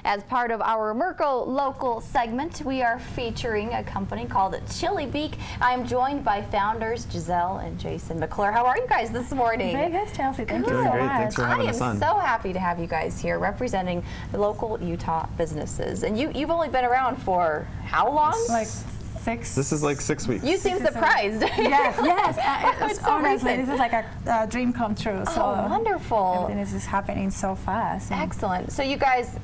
As part of our Merco Local segment, we are featuring a company called Chili Beak. I'm joined by founders Giselle and Jason McClure. How are you guys this morning? Very good, Chelsea. Thank you so Great. much. Thanks for having I us am on. so happy to have you guys here representing the local Utah businesses. And you've only been around for how long? Like 6. This is like 6 weeks. You seem surprised. Yes. It's so Honestly, recent. this is like a dream come true. So Oh, wonderful. everything is just happening so fast. And Excellent. So you guys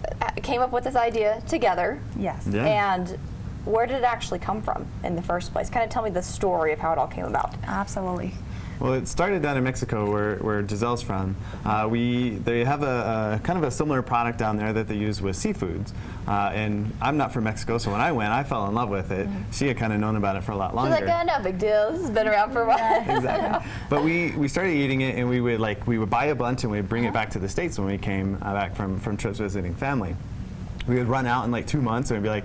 came up with this idea together. yes. Yeah. And where did it actually come from in the first place? Kind of tell me the story of how it all came about. Absolutely. Well, it started down in Mexico, where Giselle's from. They have a kind of a similar product down there that they use with seafoods. And I'm not from Mexico, so when I went, I fell in love with it. She had kind of known about it for a lot She's longer. like, oh, no big deal. This has been around for a while. Exactly. But we started eating it, and we would buy a bunch and we'd bring it back to the States when we came back from trips visiting family. We would run out in like 2 months and we'd be like,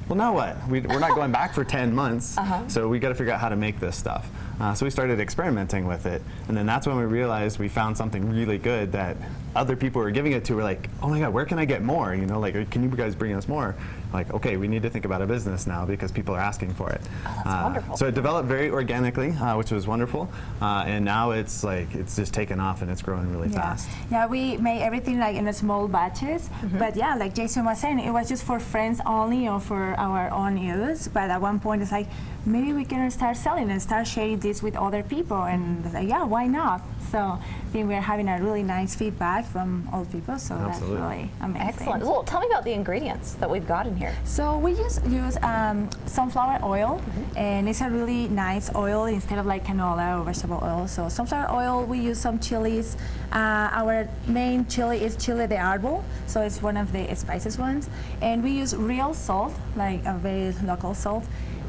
well, now what? We're not going back for 10 months, so we got to figure out how to make this stuff. So we started experimenting with it, and then that's when we realized we found something really good that other people were giving it to. We're like, oh my God, where can I get more? You know, like, can you guys bring us more? Like, okay, we need to think about a business now because people are asking for it. Oh, that's wonderful. So it developed very organically, which was wonderful, and now it's just taken off and it's growing really fast. Yeah, we made everything like in a small batches. But yeah, like Jason was saying, it was just for friends only or for our own use. But at one point, it's like, maybe we can start selling and start sharing this with other people. And it's like, yeah, why not? So I think we're having a really nice feedback from all people. So Absolutely. that's really amazing. Excellent. Well, tell me about the ingredients that we've got in here. So we just use sunflower oil, and it's a really nice oil instead of like canola or vegetable oil. So sunflower oil, we use some chilies. Our main chili is chile de árbol, so it's one of the spiciest ones. And we use real salt, like a very local salt,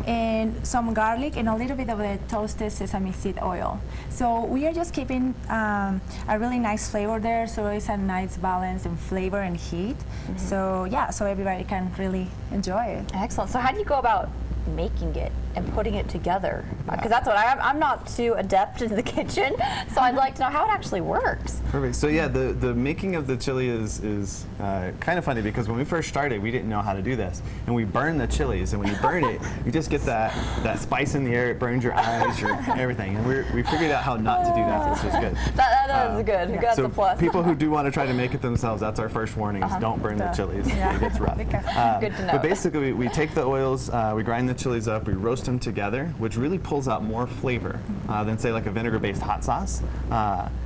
and some garlic and a little bit of the toasted sesame seed oil. So we are just keeping a really nice flavor there, so it's a nice balance in flavor and heat. So yeah, so everybody can really enjoy it. Excellent. So how do you go about making it and putting it together? Because that's what I'm not too adept in the kitchen, so I'd like to know how it actually works. Perfect. So yeah, the making of the chili is kind of funny because when we first started, we didn't know how to do this, and we burn the chilies, and when you burn it, you just get that spice in the air. It burns your eyes, your everything, and we figured out how not to do that. This is good. That is good. That's So a plus. people who do want to try to make it themselves, that's our first warning: is don't burn the chilies. Yeah. It gets rough. Good to know. But basically, we take the oils, we grind the chilies up, we roast them together, which really pulls out more flavor than say like a vinegar-based hot sauce.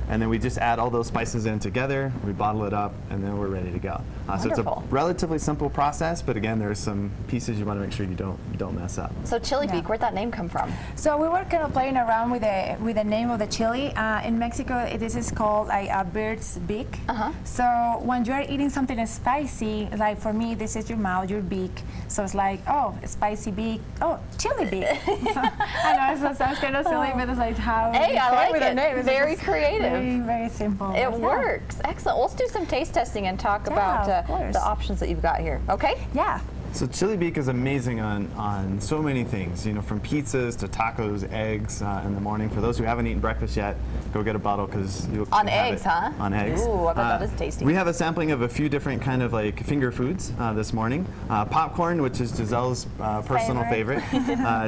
And then we just add all those spices in together, we bottle it up, and then we're ready to go. So it's a Wonderful. relatively simple process, but again, there's some pieces you want to make sure you don't mess up. So Chili Yeah. Beak, where'd that name come from? So we were kind of playing around with the name of the chili. In Mexico, this is called like a bird's beak. So when you are eating something spicy, like for me, this is your mouth, your beak. So it's like, oh, spicy beak, oh, chili beak. I know, it sounds kind of silly, but it's like how Hey, we I came like with it. the name. It's Very just creative. Very, very simple. It Yeah. works. Excellent. Let's do some taste testing and talk Yeah, about of course. the options that you've got here. Okay? Yeah. So Chili Beak is amazing on so many things, you know, from pizzas to tacos, eggs in the morning. For those who haven't eaten breakfast yet, go get a bottle because you'll On have eggs, it. huh? On eggs. Ooh, I bet that is tasty. We have a sampling of a few different kind of like finger foods this morning. Popcorn, which is Giselle's personal favorite.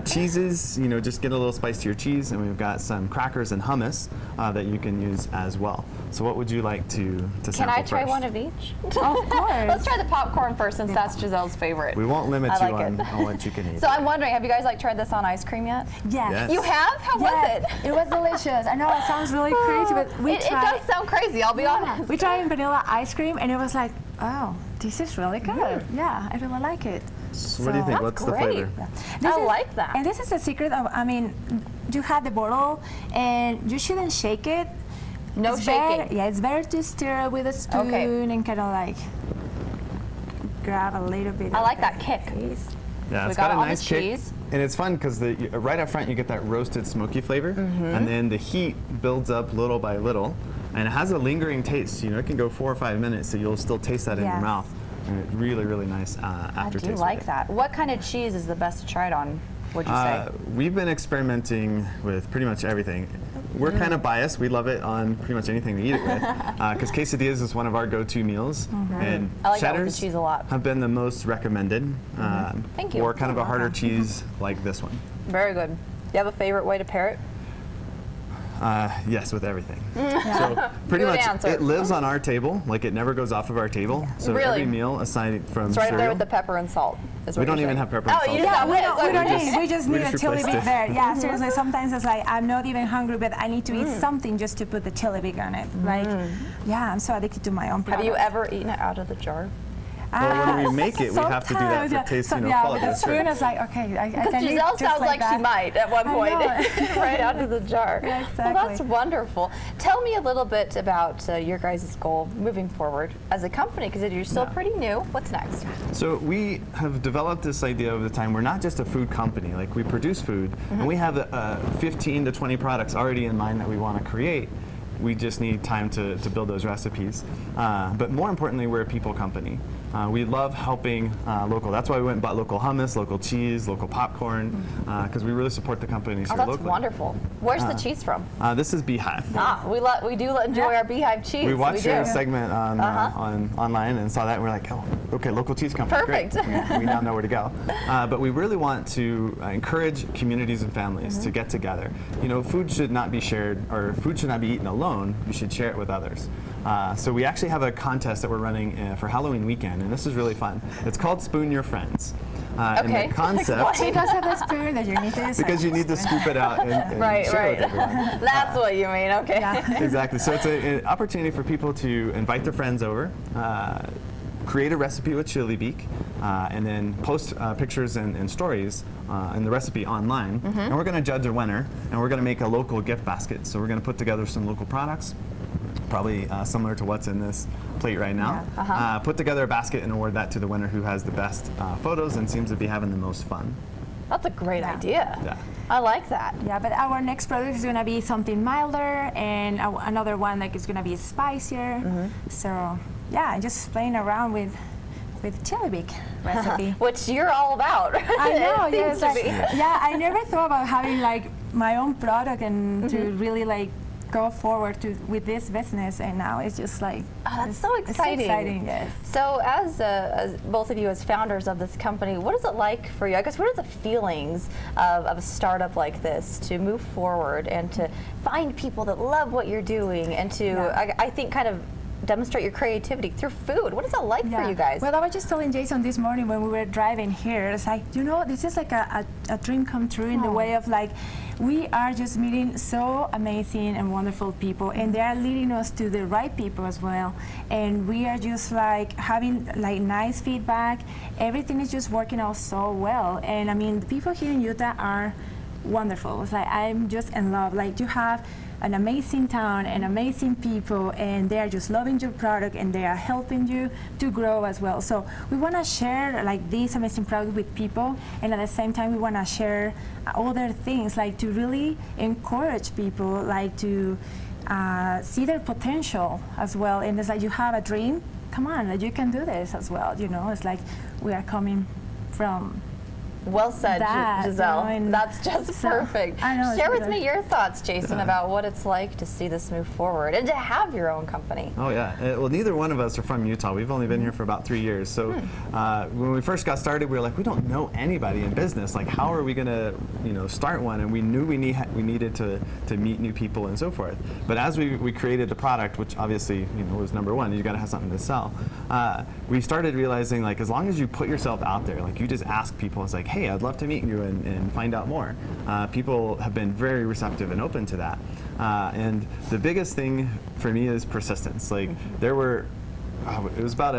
Cheeses, you know, just get a little spice to your cheese, and we've got some crackers and hummus that you can use as well. So what would you like to Can sample I try first? one of each? Of course. Let's try the popcorn first, since that's Giselle's favorite. We won't limit I you like on what you can eat. So I'm wondering, have you guys like tried this on ice cream yet? Yes. Yes. You have? How was Yes, it? It was delicious. I know it sounds really crazy, but we it tried. does sound crazy, I'll be honest. We tried vanilla ice cream, and it was like, oh, this is really good. Yeah, I really like it. So what do you think? That's What's the great. flavor? This I is- like that. And this is the secret of, I mean, you have the bottle, and you shouldn't shake it. No It's shaking. better- yeah, it's better to stir it with a spoon Okay. and kind of like grab a little bit. I of like the that kick. cheese. Yeah, We it's got got it a on the nice kick, cheese. and it's fun because right up front you get that roasted smoky flavor, and then the heat builds up little by little, and it has a lingering taste. You know, it can go 4 or 5 minutes, so you'll still taste that in your Yes. mouth. And it's really, really nice I aftertaste. do with like it. that. What kind of cheese is the best to try it on, would you say? We've been experimenting with pretty much everything. we're kind of biased. We love it on pretty much anything we eat it with, because quesadillas is one of our go-to meals, and I like that with the cheddars cheese a lot. have been the most recommended. Thank you. Or kind of a harder cheese like this one. Very good. Do you have a favorite way to pair it? Yes, with everything. So pretty Good much answer. it lives on our table, like it never goes off of our table. So Really? every meal aside from It's right cereal. there with the pepper and salt. Is We what don't you're even saying. have pepper and Oh, salt. you just have We it. don't, we don't just- need. We just we need a just chili replaced beak it. there. Yeah, seriously. Sometimes it's like I'm not even hungry, but I need to eat something just to put the chili beak on it. Like, yeah, I'm so addicted to my own Have product. you ever eaten it out of the jar? Well, when we make it, we have to do that for sometimes, taste, yeah. you know, Yeah, quality. with the Sure. spoon, it's like, okay, I Because can eat Giselle just sounds like she that. might at one I point, know. right out of the jar. Yeah, Well, that's exactly. wonderful. Tell me a little bit about your guys' goal moving forward as a company, because you're still Yeah. pretty new. What's next? So we have developed this idea over the time. We're not just a food company. Like we produce food, and we have 15 to 20 products already in mind that we want to create. We just need time to build those recipes. But more importantly, we're a people company. We love helping local. That's why we went and bought local hummus, local cheese, local popcorn, because we really support the companies Oh, here that's locally. wonderful. Where's the cheese from? This is Beehive. We do enjoy our beehive cheese. We watched do. your segment on online and saw that, and we're like, oh, okay, local cheese company. Perfect. Great. We now know where to go. But we really want to encourage communities and families to get together. You know, food should not be shared, or food should not be eaten alone. You should share it with others. So we actually have a contest that we're running for Halloween weekend, and this is really fun. It's called Spoon Your Friends. And Okay. the concept, Because of the spoon that you need to because you need to scoop it out and Right, share it with right. everyone. That's what you mean. Okay. Yeah. Exactly. So it's an opportunity for people to invite their friends over, create a recipe with chili beak, and then post pictures and stories and the recipe online. And we're going to judge a winner, and we're going to make a local gift basket. So we're going to put together some local products, probably similar to what's in this plate right now. Put together a basket and award that to the winner who has the best photos and seems to be having the most fun. That's a great idea. Yeah. I like that. Yeah, but our next product is gonna be something milder, and another one like is gonna be spicier. So yeah, just playing around with chili beak recipe. Which you're all about. I know. It Yeah, seems it's to like, be. yeah, I never thought about having like my own product and to really like go forward with this business, and now it's just like Oh, that's so it's exciting. exciting, yes. So, as both of you as founders of this company, what is it like for you? I guess what are the feelings of a startup like this to move forward and to find people that love what you're doing and to, I think, kind of demonstrate your creativity through food? What is that like for you guys? Well, I was just telling Jason this morning when we were driving here, it's like, you know, this is like a dream come true in the way of like, we are just meeting so amazing and wonderful people, and they are leading us to the right people as well. And we are just like having like nice feedback. Everything is just working out so well. And I mean, the people here in Utah are wonderful. It's like, I'm just in love. Like, you have an amazing town and amazing people, and they are just loving your product and they are helping you to grow as well. So we want to share like this amazing product with people, and at the same time we want to share other things, like to really encourage people, like to see their potential as well. And it's like, you have a dream, come on, like, you can do this as well. You know, it's like we are coming from Well said, that, Giselle. you know, and That's just so, perfect. I know, it's Share with good. me your thoughts, Jason, about what it's like to see this move forward and to have your own company. Oh yeah. Well, neither one of us are from Utah. We've only been here for about 3 years. So when we first got started, we were like, we don't know anybody in business. Like, how are we going to, start one? And we knew we needed to meet new people and so forth. But as we created the product, which obviously was number one, you got to have something to sell. We started realizing, like, as long as you put yourself out there, like you just ask people, it's like, hey, I'd love to meet you and find out more. People have been very receptive and open to that. And the biggest thing for me is persistence. Like, there were, it was about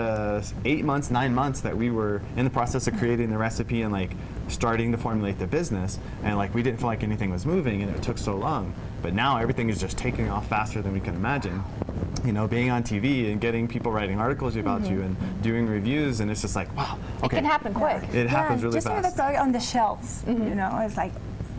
8 months, 9 months that we were in the process of creating the recipe and like starting to formulate the business, and like we didn't feel like anything was moving, and it took so long. But now everything is just taking off faster than we can imagine. Being on TV and getting people writing articles about you and doing reviews, and it's just like, wow, okay. It can happen quick. It happens really just fast. Just the product on the shelves, it's like,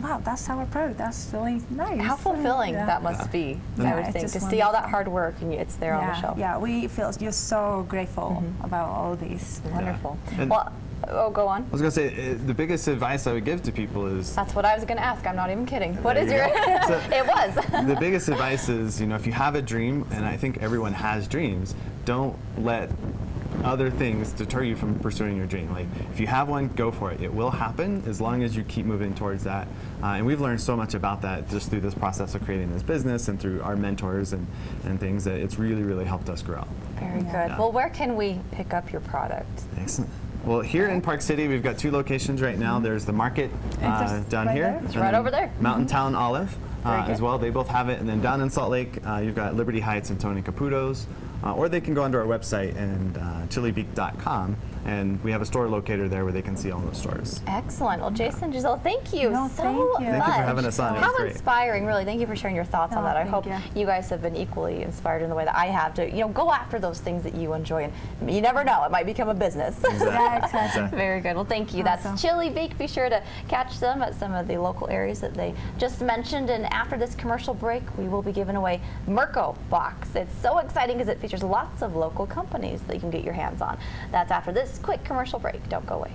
wow, that's our product. That's really nice. How fulfilling Yeah. that must be, Yeah, I would it's think, to just see all that hard work and it's there on the Yeah, shelf. yeah, we feel just so grateful about all this. Wonderful. And Well, Oh, go on. I was gonna say the biggest advice I would give to people is That's what I was going to ask. I'm not even kidding. What is you your? go. So- It was. the biggest advice is, if you have a dream, and I think everyone has dreams, don't let other things deter you from pursuing your dream. Like, if you have one, go for it. It will happen as long as you keep moving towards that. And we've learned so much about that just through this process of creating this business and through our mentors and things that it's really, really helped us grow. Very good. Yeah. Well, where can we pick up your product? Excellent. Well, here in Park City, we've got 2 locations right now. There's the market just down right here. there. It's and right then over there. Mountain Town Olive Very good. as well. They both have it. And then down in Salt Lake, you've got Liberty Heights and Tony Caputo's. Or they can go onto our website and chilibeak.com. And we have a store locator there where they can see all those stores. Excellent. Well, Jason, Giselle, thank you No, so thank you. much. Thank you for having us on. It was How great. inspiring, really. Thank you for sharing your thoughts on Oh, that. I thank hope you. you guys have been equally inspired in the way that I have to, go after those things that you enjoy. And you never know, it might become a business. Yeah, exactly. Very good. Well, thank you. Awesome. That's Chili Beak. Be sure to catch them at some of the local areas that they just mentioned. And after this commercial break, we will be giving away Mirko Box. It's so exciting because it features lots of local companies that you can get your hands on. That's after this quick commercial break. Don't go away.